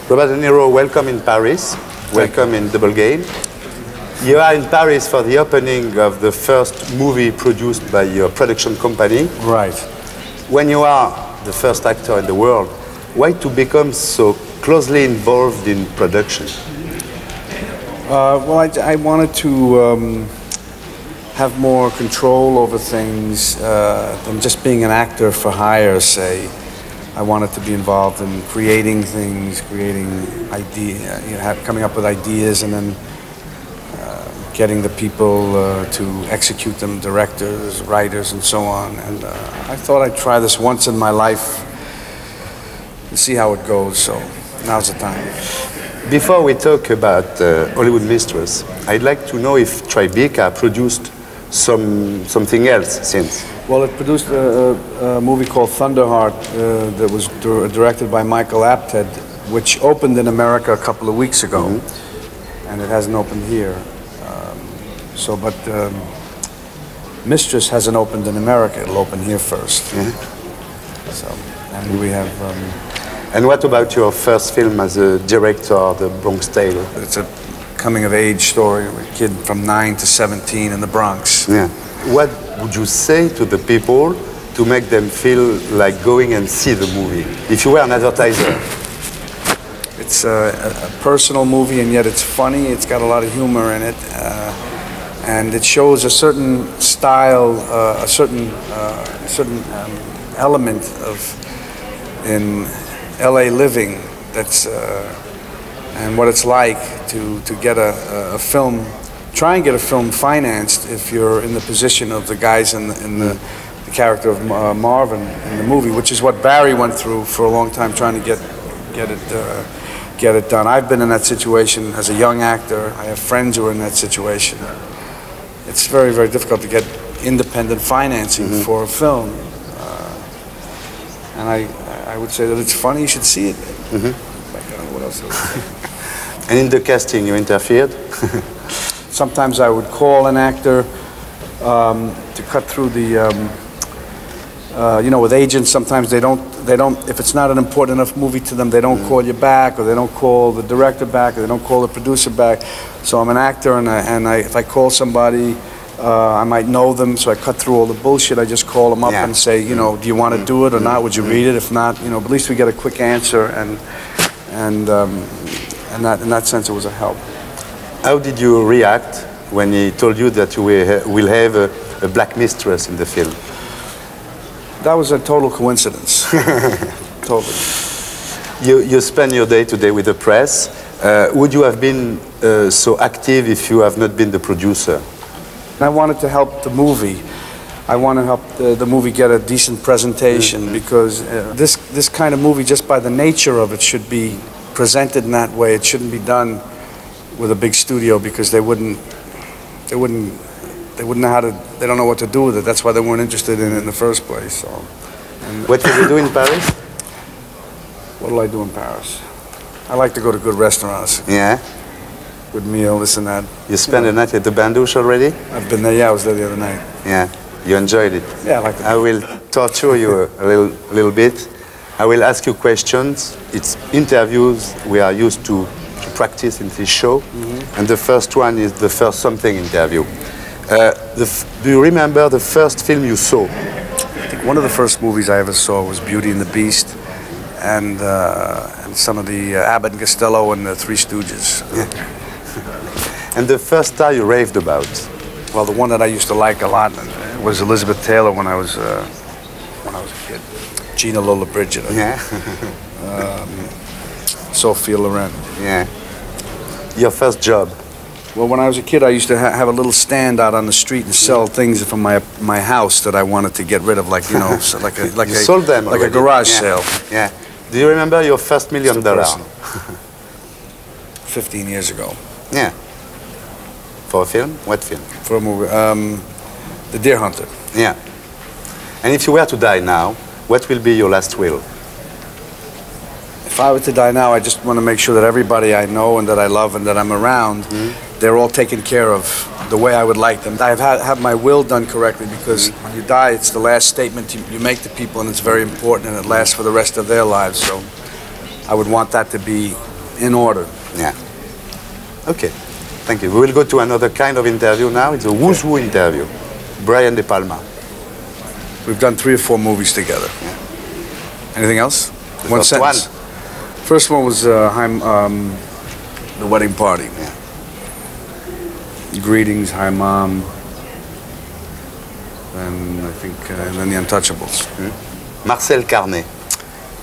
Robert De Niro, welcome in Paris. Welcome in Double Game. You are in Paris for the opening of the first movie produced by your production company. Right. When you are the first actor in the world, why to become so closely involved in production? Well, I wanted to have more control over things than just being an actor for hire, say. I wanted to be involved in creating things, creating coming up with ideas, and then getting the people to execute them, directors, writers, and so on. And I thought I'd try this once in my life and see how it goes, so now's the time. Before we talk about Hollywood Mistress, I'd like to know if Tribeca produced something else since. Well, it produced a movie called Thunderheart that was directed by Michael Apted, which opened in America a couple of weeks ago, and it hasn't opened here. But Mistress hasn't opened in America. It'll open here first. So, and we have. And what about your first film as a director, The Bronx Tale? It's a coming-of-age story of a kid from 9 to 17 in the Bronx. Yeah. What would you say to the people to make them feel like going and see the movie, if you were an advertiser? It's a personal movie, and yet it's funny. It's got a lot of humor in it, and it shows a certain style, a certain element of in LA living. That's and what it's like to get a film. Try and get a film financed if you're in the position of the guys in the character of Marvin in the movie, which is what Barry went through for a long time, trying to get it done. I've been in that situation as a young actor. I have friends who are in that situation. It's very, very difficult to get independent financing for a film, and I would say that it's funny. You should see it. I don't know what else I would say. And in the casting, you interfered? Sometimes I would call an actor to cut through the, with agents. Sometimes they don't. If it's not an important enough movie to them, they don't call you back, or they don't call the director back, or they don't call the producer back. So I'm an actor, and if I call somebody, I might know them, so I cut through all the bullshit. I just call them up and say, do you want to do it or not? Would you read it? If not, but at least we get a quick answer, and in that sense, it was a help. How did you react when he told you that you will have a black mistress in the film? That was a total coincidence. Totally. You spend your day-to-day with the press. Would you have been so active if you have not been the producer? I wanted to help the movie. I want to help the movie get a decent presentation, because this kind of movie, just by the nature of it, should be presented in that way. It shouldn't be done with a big studio, because they wouldn't know how to. They don't know what to do with it. That's why they weren't interested in it in the first place. So. What did you do in Paris? What do I do in Paris? I like to go to good restaurants. Yeah. Good meal, this and that. You spent a night at the Bandouche already? I've been there. Yeah, I was there the other night. Yeah. You enjoyed it? Yeah, I liked it. I will torture you a little bit. I will ask you questions. It's interviews we are used to practice in this show. And the first one is the First Something interview. Do you remember the first film you saw? I think one of the first movies I ever saw was Beauty and the Beast, and some of the Abbott and Costello and the Three Stooges. And the first star you raved about? Well, the one that I used to like a lot was Elizabeth Taylor when I was a kid. Gina Lollobrigida. Yeah. Sophia Loren. Yeah. Your first job? Well, when I was a kid, I used to have a little stand out on the street and sell things from my house that I wanted to get rid of, like so like you sold them like already. a garage sale. Yeah. Do you remember your first $1 million? 15 years ago. Yeah. For a film? What film? For a movie, The Deer Hunter. Yeah. And if you were to die now, what will be your last will? If I were to die now, I just want to make sure that everybody I know and that I love and that I'm around, they're all taken care of the way I would like them. I have my will done correctly, because when you die, it's the last statement you make to people, and it's very important, and it lasts for the rest of their lives. So I would want that to be in order. Yeah. Okay. Thank you. We will go to another kind of interview now. It's a Who's Who interview. Brian De Palma. We've done 3 or 4 movies together. Yeah. Anything else? The One first sentence. First one was The Wedding Party. Yeah. Greetings, Hi Mom. And I think, and then The Untouchables. Marcel Carnet.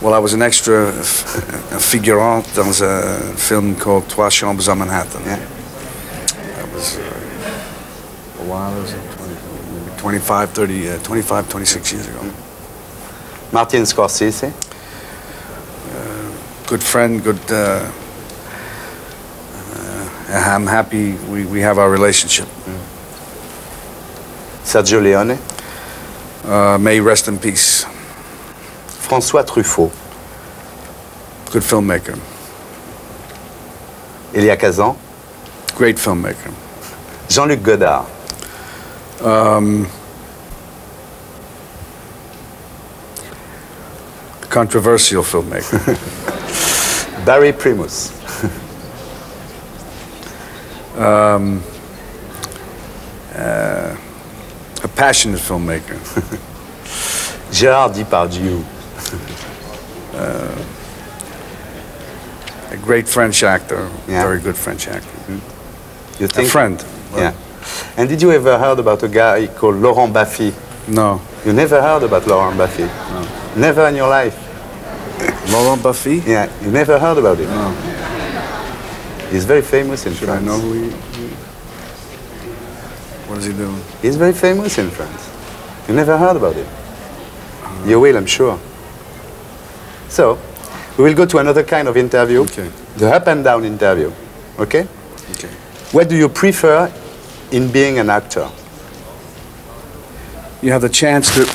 Well, I was an extra, a figurant dans a film called Trois Chambres à Manhattan. Yeah. That was a while, it was 25, 26 years ago. Martin Scorsese. Good friend, good, I'm happy we have our relationship. Sergio Leone. May he rest in peace. François Truffaut. Good filmmaker. Elia Kazan. Great filmmaker. Jean-Luc Godard. Controversial filmmaker. Barry Primus. A passionate filmmaker. Gérard Depardieu. A great French actor. Yeah. Very good French actor. You A think? friend. Yeah. And did you ever heard about a guy called Laurent Baffy? No. You never heard about Laurent Baffy? No. Never in your life? Laurent Baffy? Yeah, you never heard about him? No. He's very famous in Should France. I know who he... What is he doing? He's very famous in France. You never heard about him? You will, I'm sure. So, we will go to another kind of interview. Okay. The up and down interview. Okay? Okay. What do you prefer in being an actor? You have the chance to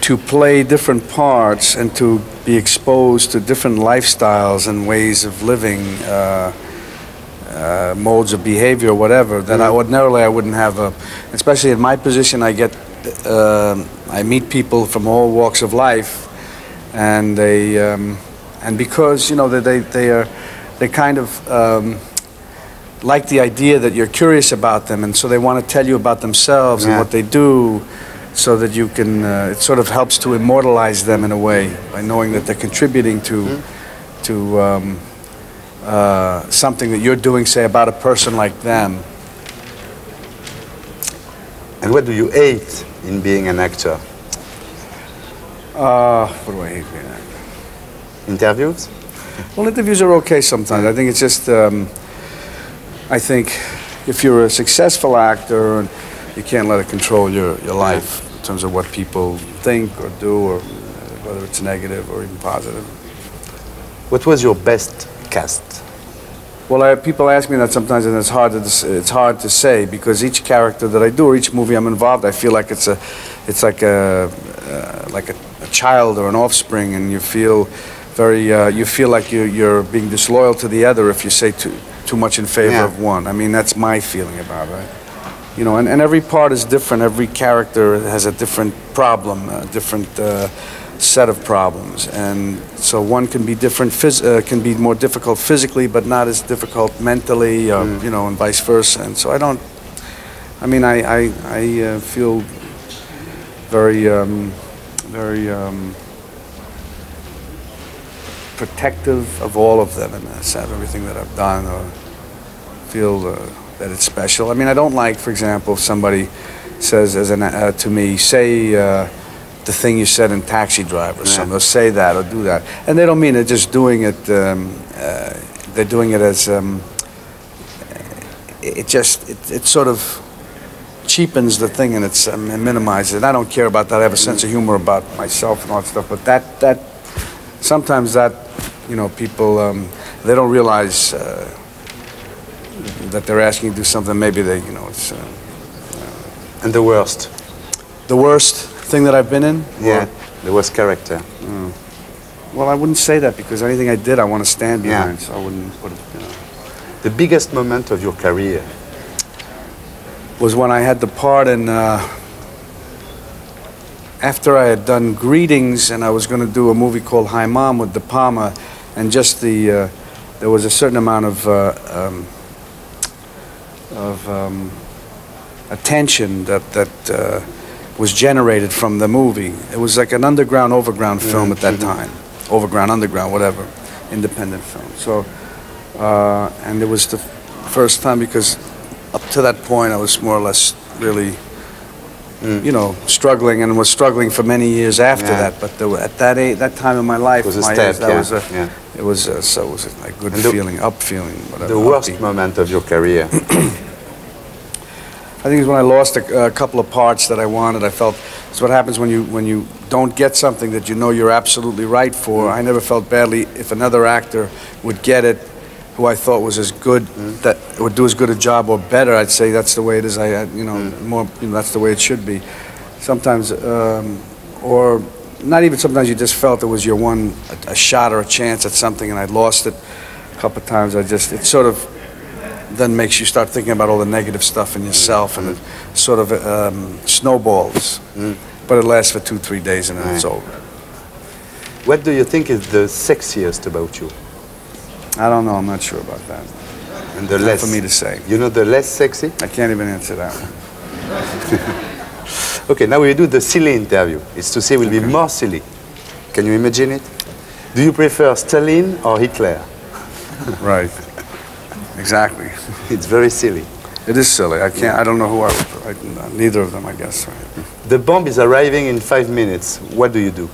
to play different parts and to be exposed to different lifestyles and ways of living, modes of behavior, whatever, that I ordinarily I wouldn't have. Especially in my position, I meet people from all walks of life, and and because they kind of like the idea that you're curious about them, and so they want to tell you about themselves and what they do, so that you can, it sort of helps to immortalize them in a way by knowing that they're contributing to something that you're doing, say, about a person like them. And what do you hate in being an actor? What do I hate being an actor? Interviews? Well, interviews are okay sometimes. I think it's just, I think if you're a successful actor, you can't let it control your life in terms of what people think or do, or whether it's negative or even positive. What was your best cast? Well, people ask me that sometimes, and it's hard to say, because each character that I do or each movie I'm involved, I feel like it's like a child or an offspring, and you feel you feel like you're being disloyal to the other if you say too much in favor of one. I mean, that's my feeling about it. You know, and every part is different. Every character has a different problem, a different set of problems, and so one can be different, can be more difficult physically, but not as difficult mentally, you know, and vice versa. And so I feel very, protective of all of them, and everything that I've done, or feel that it's special. I mean, I don't like, for example, if somebody says to me, say the thing you said in Taxi Driver, or something, or say that, or do that, and they don't mean it, just doing it. They're doing it as it sort of cheapens the thing, and it's minimizes it. I don't care about that. I have a sense of humor about myself and all that stuff, but that sometimes that, you know, people they don't realize that they're asking you to do something. Maybe they, you know, it's. And the worst? The worst thing that I've been in? Yeah, the worst character. Well, I wouldn't say that, because anything I did, I want to stand behind. So I wouldn't put it. You know. The biggest moment of your career was when I had the part in. After I had done Greetings, and I was going to do a movie called Hi Mom with De Palma, and just there was a certain amount of attention that was generated from the movie. It was like an underground, overground film at that time. Overground, underground, whatever, independent film. So, and it was the first time, because up to that point I was more or less really, you know, struggling, and was struggling for many years after that. But at that time in my life, it was a step, it was a good feeling, up feeling, whatever. The worst moment of your career? I think it's when I lost a couple of parts that I wanted. I felt it's what happens when you don't get something that you know you're absolutely right for. I never felt badly if another actor would get it, who I thought was as good, that would do as good a job or better. I'd say that's the way it is. More, that's the way it should be. Sometimes, or not even sometimes, you just felt it was your a shot or a chance at something, and I lost it a couple of times. It sort of then makes you start thinking about all the negative stuff in yourself, and it sort of snowballs. But it lasts for 2-3 days, and then it's over. What do you think is the sexiest about you? I don't know. I'm not sure about that. And the Not less for me to say. You know the less sexy? I can't even answer that one. Okay, now we do the silly interview. It's to say we'll be more silly. Can you imagine it? Do you prefer Stalin or Hitler? Right. Exactly. It's very silly. It is silly. I don't know who neither of them, I guess. Right. The bomb is arriving in 5 minutes. What do you do?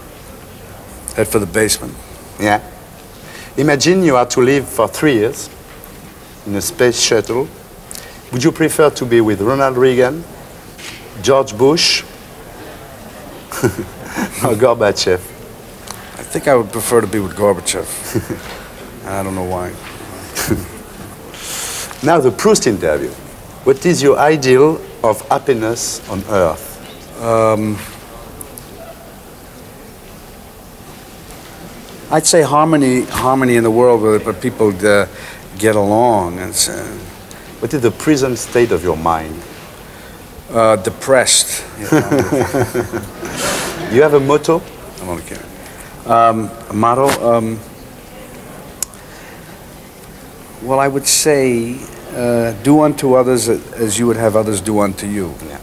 Head for the basement. Yeah. Imagine you are to live for 3 years in a space shuttle. Would you prefer to be with Ronald Reagan, George Bush, or Gorbachev? I think I would prefer to be with Gorbachev. I don't know why. Now the Proust interview. What is your ideal of happiness on Earth? I'd say harmony in the world, but people get along. And what is the present state of your mind? Depressed. You have a motto? I'm only kidding. A motto? Well, I would say, do unto others as you would have others do unto you. Yeah.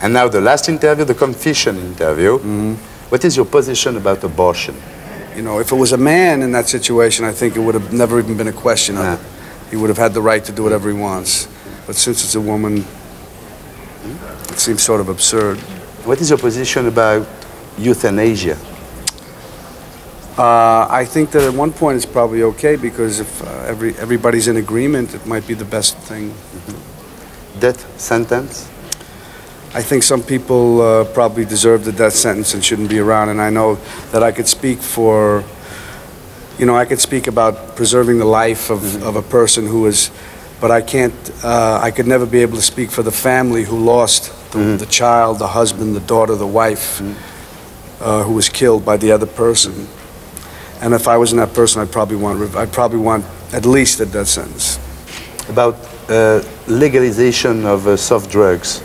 And now the last interview, the confession interview. What is your position about abortion? You know, if it was a man in that situation, I think it would have never even been a question of it. He would have had the right to do whatever he wants. But since it's a woman, it seems sort of absurd. What is your position about euthanasia? I think that at one point it's probably okay, because if everybody's in agreement, it might be the best thing. Death sentence? I think some people probably deserve the death sentence and shouldn't be around, and I know that I could speak for, I could speak about preserving the life of a person who is, but I can't, I could never be able to speak for the family who lost the child, the husband, the daughter, the wife, who was killed by the other person. And if I was in that person, I'd probably want at least a death sentence. About legalization of soft drugs?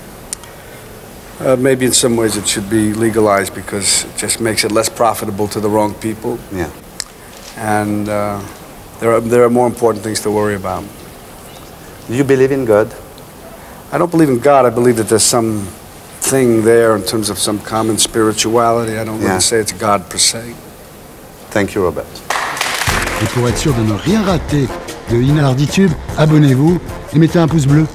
Maybe in some ways it should be legalized, because it just makes it less profitable to the wrong people. Yeah. And there are more important things to worry about. Do you believe in God? I don't believe in God. I believe that there's some thing there in terms of some common spirituality. I don't want to say it's God per se. Thank you, Robert. Et pour être sûr de ne rien rater de Inarditube, abonnez-vous et mettez un pouce bleu.